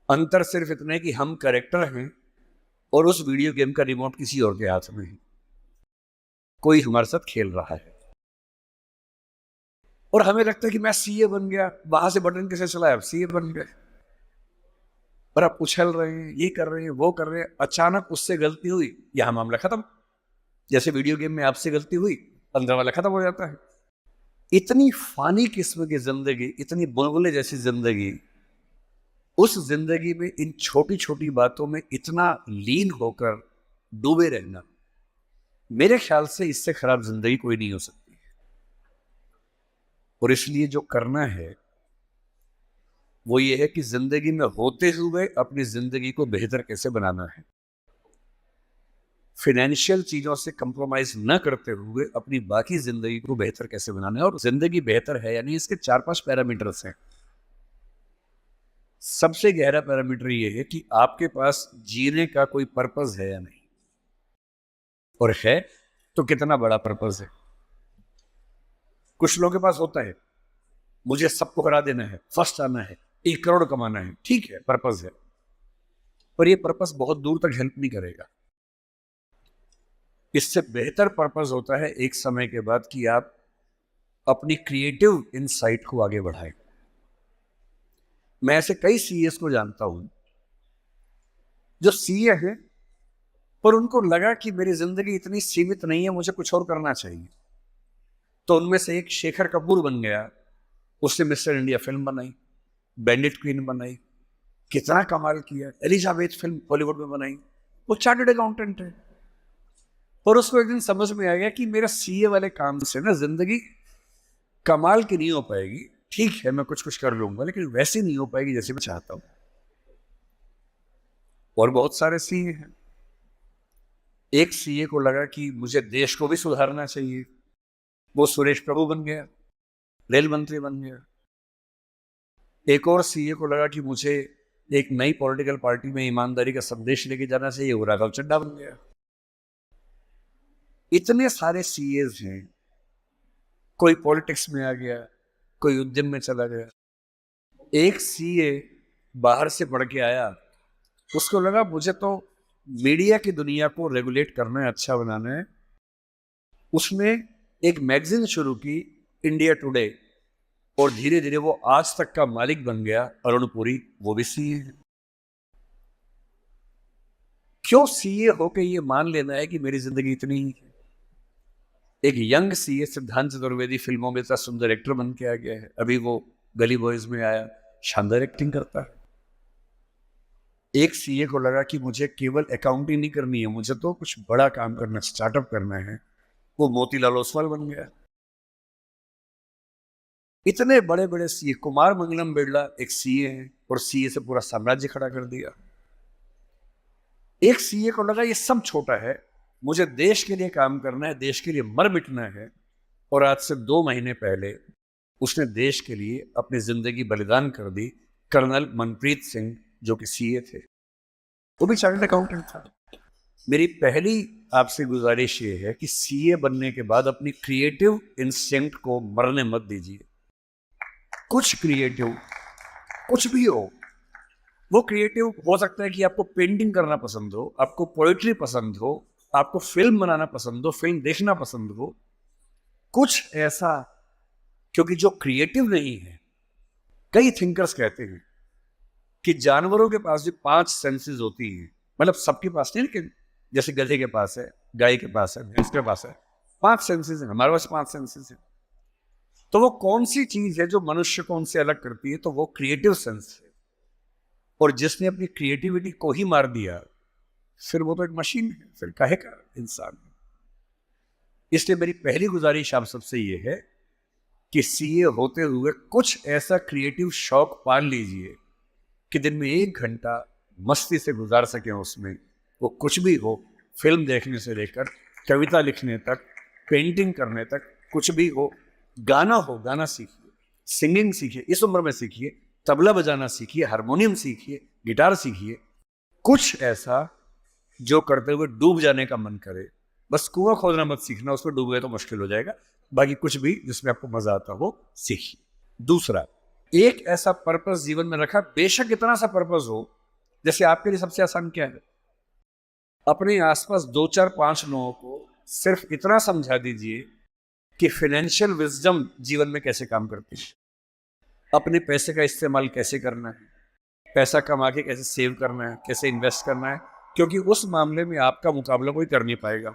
अंतर सिर्फ इतना है कि हम कैरेक्टर हैं और उस वीडियो गेम का रिमोट किसी और के हाथ में है, कोई हमारे साथ खेल रहा है और हमें लगता है कि मैं सीए बन गया, वहां से बटन कैसे चलाया, अब सीए बन गए। पर आप उछल रहे हैं, ये कर रहे हैं, वो कर रहे हैं, अचानक उससे गलती हुई, यहां मामला खत्म। जैसे वीडियो गेम में आपसे गलती हुई, 15 वाला खत्म हो जाता है। इतनी फानी किस्म की जिंदगी, इतनी बुलबुले जैसी जिंदगी, उस जिंदगी में इन छोटी छोटी बातों में इतना लीन होकर डूबे रहना, मेरे ख्याल से इससे खराब जिंदगी कोई नहीं हो सकती। और इसलिए जो करना है वो ये है कि जिंदगी में होते हुए अपनी जिंदगी को बेहतर कैसे बनाना है, फाइनेंशियल चीजों से कंप्रोमाइज न करते हुए अपनी बाकी जिंदगी को बेहतर कैसे बनाना है। और जिंदगी बेहतर है यानी इसके 4-5 पैरामीटर्स हैं। सबसे गहरा पैरामीटर ये है कि आपके पास जीने का कोई पर्पस है या नहीं, और है तो कितना बड़ा पर्पस है। कुछ लोगों के पास होता है, मुझे सबको हरा देना है, फर्स्ट आना है, 1 करोड़ कमाना है, ठीक है, पर्पस है, पर ये पर्पस बहुत दूर तक हेल्प नहीं करेगा। इससे बेहतर पर्पस होता है एक समय के बाद कि आप अपनी क्रिएटिव इनसाइट को आगे बढ़ाएं। मैं ऐसे कई सीएस को जानता हूं जो सीए हैं पर उनको लगा कि मेरी जिंदगी इतनी सीमित नहीं है, मुझे कुछ और करना चाहिए। तो उनमें से एक शेखर कपूर बन गया, उसने मिस्टर इंडिया फिल्म बनाई, बैंडिट क्वीन बनाई, कितना कमाल किया। एलिजाबेथ फिल्म बॉलीवुड में बनाई, वो चार्टर्ड अकाउंटेंट है। और उसको एक दिन समझ में आ गया कि मेरा सीए वाले काम से ना जिंदगी कमाल की नहीं हो पाएगी। ठीक है, मैं कुछ कुछ कर लूंगा, लेकिन वैसी नहीं हो पाएगी जैसे मैं चाहता हूं। और बहुत सारे सीए हैं। एक सीए को लगा कि मुझे देश को भी सुधारना चाहिए, वो सुरेश प्रभु बन गया, रेल मंत्री बन गया। एक और सीए को लगा कि मुझे एक नई पॉलिटिकल पार्टी में ईमानदारी का संदेश लेके जाना चाहिए, वो राघव चड्ढा बन गया। इतने सारे सीएस हैं, कोई पॉलिटिक्स में आ गया, कोई उद्यम में चला गया। एक सीए बाहर से पढ़ के आया, उसको लगा मुझे तो मीडिया की दुनिया को रेगुलेट करना है, अच्छा बनाना है। उसने एक मैगजीन शुरू की, इंडिया टुडे, और धीरे धीरे वो आज तक का मालिक बन गया। अरुण पुरी, वो भी सीए है। क्यों सीए होके ये मान लेना है कि मेरी जिंदगी इतनी ही है। एक यंग सीए सिद्धांत चतुर्वेदी फिल्मों में इतना सुंदर एक्टर बन के आ गया है, अभी वो गली बॉयज में आया, शानदार एक्टिंग करता है। एक सीए को लगा कि मुझे केवल अकाउंटिंग नहीं करनी है, मुझे तो कुछ बड़ा काम करना, स्टार्टअप करना है, वो मोतीलाल ओसवाल बन गया। इतने बड़े बड़े सीए, कुमार मंगलम बिरला एक सीए हैं और सीए से पूरा साम्राज्य खड़ा कर दिया। एक सीए को लगा ये सब छोटा है, मुझे देश के लिए काम करना है, देश के लिए मर मिटना है। और आज से 2 महीने पहले उसने देश के लिए अपनी जिंदगी बलिदान कर दी। कर्नल मनप्रीत सिंह, जो कि सीए थे, वो भी चार्टर्ड अकाउंटेंट था। मेरी पहली आपसे गुजारिश ये है कि सीए बनने के बाद अपनी क्रिएटिव इंस्टिंक्ट को मरने मत दीजिए। कुछ क्रिएटिव, कुछ भी हो, वो क्रिएटिव हो सकता है कि आपको पेंटिंग करना पसंद हो, आपको पोएट्री पसंद हो, आपको फिल्म बनाना पसंद हो, फिल्म देखना पसंद हो, कुछ ऐसा। क्योंकि जो क्रिएटिव नहीं है, कई थिंकर्स कहते हैं कि जानवरों के पास जो 5 सेंसेस होती हैं, मतलब सबके पास नहीं, लेकिन जैसे गधे के पास है, गाय के पास है, भैंस के पास है, 5 सेंसेस हैं, हमारे पास 5 सेंसेस हैं। तो वो कौन सी चीज है जो मनुष्य को उनसे अलग करती है? तो वो क्रिएटिव सेंस है। और जिसने अपनी क्रिएटिविटी को ही मार दिया, फिर वो तो एक मशीन है, फिर काहे का इंसान है। इसलिए मेरी पहली गुजारिश आप सबसे ये है कि सीए होते हुए कुछ ऐसा क्रिएटिव शौक पाल लीजिए कि दिन में 1 घंटा मस्ती से गुजार सकें उसमें। वो कुछ भी हो, फिल्म देखने से लेकर कविता लिखने तक, पेंटिंग करने तक, कुछ भी हो। गाना हो, गाना सीखिए, सिंगिंग सीखिए, इस उम्र में सीखिए, तबला बजाना सीखिए, हारमोनियम सीखिए, गिटार सीखिए। कुछ ऐसा जो करते हुए डूब जाने का मन करे। बस कुआं खोदना मत सीखना, उसमें डूब गए तो मुश्किल हो जाएगा। बाकी कुछ भी जिसमें आपको मजा आता हो सीखिए। दूसरा, एक ऐसा पर्पस जीवन में रखा, बेशक इतना सा पर्पस हो, जैसे आपके लिए सबसे आसान क्या है, अपने आसपास 2 4 5 लोगों को सिर्फ इतना समझा दीजिए कि फाइनेंशियल विजडम जीवन में कैसे काम करती है, अपने पैसे का इस्तेमाल कैसे करना है, पैसा कमा के कैसे सेव करना है, कैसे इन्वेस्ट करना है, क्योंकि उस मामले में आपका मुकाबला कोई कर नहीं पाएगा।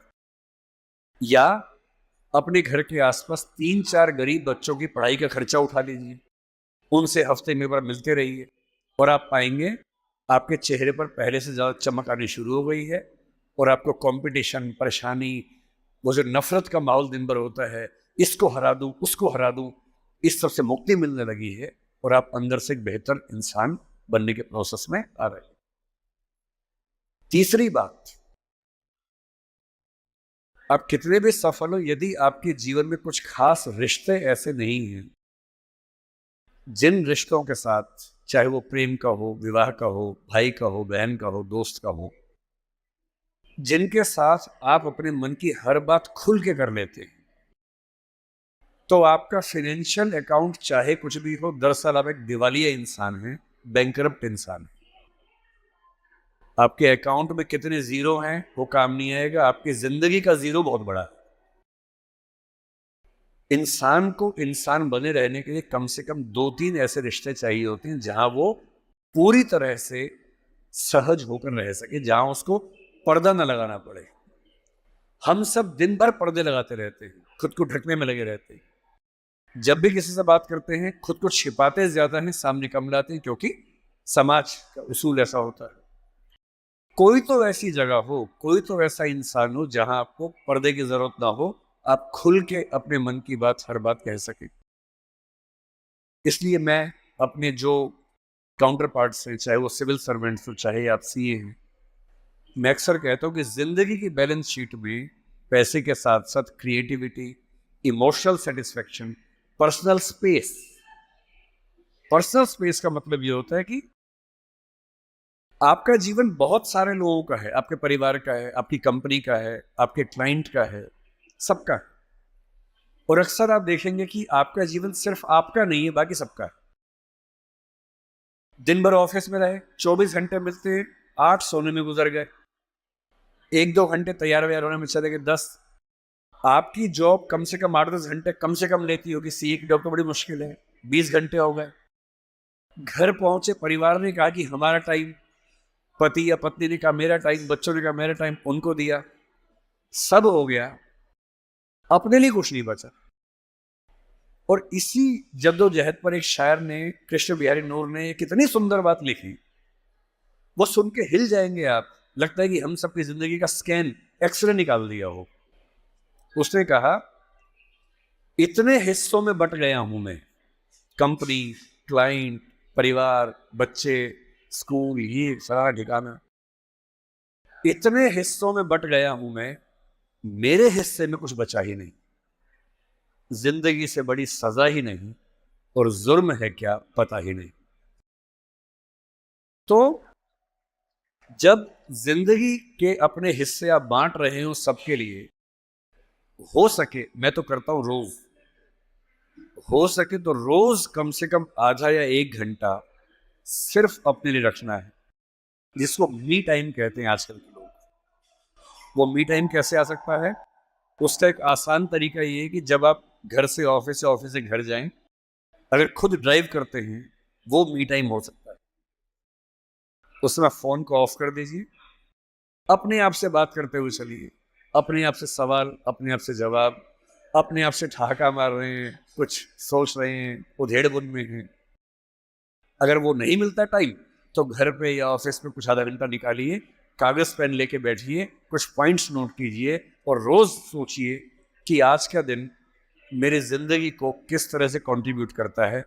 या अपने घर के आसपास 3 4 गरीब बच्चों की पढ़ाई का खर्चा उठा लीजिए, उनसे हफ्ते में बार मिलते रहिए, और आप पाएंगे आपके चेहरे पर पहले से ज़्यादा चमक आनी शुरू हो गई है, और आपको कंपटीशन, परेशानी, वो जो नफरत का माहौल दिन भर होता है, इसको हरा दूं, उसको हरा दूं, इस सब से मुक्ति मिलने लगी है, और आप अंदर से एक बेहतर इंसान बनने के प्रोसेस में आ रहे हैं। तीसरी बात, आप कितने भी सफल हो, यदि आपके जीवन में कुछ खास रिश्ते ऐसे नहीं हैं, जिन रिश्तों के साथ, चाहे वो प्रेम का हो, विवाह का हो, भाई का हो, बहन का हो, दोस्त का हो, जिनके साथ आप अपने मन की हर बात खुल के कर लेते हैं, तो आपका फाइनेंशियल अकाउंट चाहे कुछ भी हो, दरअसल आप एक दिवालिया इंसान हैं, बैंकरप्ट इंसान है। आपके अकाउंट में कितने जीरो हैं वो काम नहीं आएगा, आपकी जिंदगी का जीरो बहुत बड़ा है। इंसान को इंसान बने रहने के लिए कम से कम 2 3 ऐसे रिश्ते चाहिए होते हैं जहां वो पूरी तरह से सहज होकर रह सके, जहां उसको पर्दा न लगाना पड़े। हम सब दिन भर पर्दे लगाते रहते हैं, खुद को ढकने में लगे रहते हैं। जब भी किसी से बात करते हैं, खुद को छिपाते ज्यादा हैं, सामने कम लाते हैं, क्योंकि समाज का उसूल ऐसा होता है। कोई तो ऐसी जगह हो, कोई तो ऐसा इंसान हो जहां आपको पर्दे की जरूरत ना हो, आप खुल के अपने मन की बात, हर बात कह सके। इसलिए मैं अपने जो काउंटर पार्ट्स हैं, चाहे वो सिविल सर्वेंट्स हो, चाहे आप सीए हैं, मैं अक्सर कहता हूं कि जिंदगी की बैलेंस शीट में पैसे के साथ साथ creativity, emotional satisfaction, personal space. Personal space का मतलब ये होता है कि आपका जीवन बहुत सारे लोगों का है, आपके परिवार का है, आपकी कंपनी का है, आपके क्लाइंट का है, सबका है। और अक्सर आप देखेंगे कि आपका जीवन सिर्फ आपका नहीं है, बाकी सबका है। दिन भर ऑफिस में रहे, 24 घंटे मिलते हैं, 8 सोने में गुजर गए, 1 2 घंटे तैयार व्यार होने में चले गए 10। आपकी जॉब कम से कम 8 10 घंटे कम से कम लेती होगी, सीए की जॉब तो बड़ी मुश्किल है, 20 घंटे हो गए। घर पहुंचे, परिवार ने कहा कि हमारा टाइम, पति या पत्नी ने कहा मेरा टाइम, बच्चों ने कहा मेरा टाइम, उनको दिया, सब हो गया, अपने लिए कुछ नहीं बचा। और इसी जद्दोजहद पर एक शायर ने, कृष्ण बिहारी नूर ने, कितनी सुंदर बात लिखी, वो सुन के हिल जाएंगे आप। लगता है कि हम सबकी जिंदगी का स्कैन, एक्सरे निकाल दिया हो। उसने कहा, इतने हिस्सों में बट गया हूं मैं, कंपनी, क्लाइंट, परिवार, बच्चे, स्कूल, ये सारा ठिकाना, इतने हिस्सों में बट गया हूं मैं, मेरे हिस्से में कुछ बचा ही नहीं। जिंदगी से बड़ी सजा ही नहीं, और जुर्म है क्या पता ही नहीं। तो जब जिंदगी के अपने हिस्से आप बांट रहे हो सबके लिए, हो सके, मैं तो करता हूं रोज, हो सके तो रोज कम से कम आधा या 1 घंटा सिर्फ अपने लिए रखना है, जिसको मी टाइम कहते हैं आजकल के लोग। वो मी टाइम कैसे आ सकता है? उसका एक आसान तरीका ये है कि जब आप घर से ऑफिस, या ऑफिस से घर जाएं, अगर खुद ड्राइव करते हैं, वो मी टाइम हो सकता है। उसमें फोन को ऑफ कर दीजिए, अपने आप से बात करते हुए चलिए, अपने आप से सवाल, अपने आप से जवाब, अपने आप से ठहाका मार रहे हैं, कुछ सोच रहे हैं, उधेड़ बुन में हैं। अगर वो नहीं मिलता टाइम, तो घर पे या ऑफिस में कुछ आधा घंटा निकालिए, कागज पेन लेके बैठिए, कुछ पॉइंट्स नोट कीजिए, और रोज सोचिए कि आज का दिन मेरी जिंदगी को किस तरह से कंट्रीब्यूट करता है।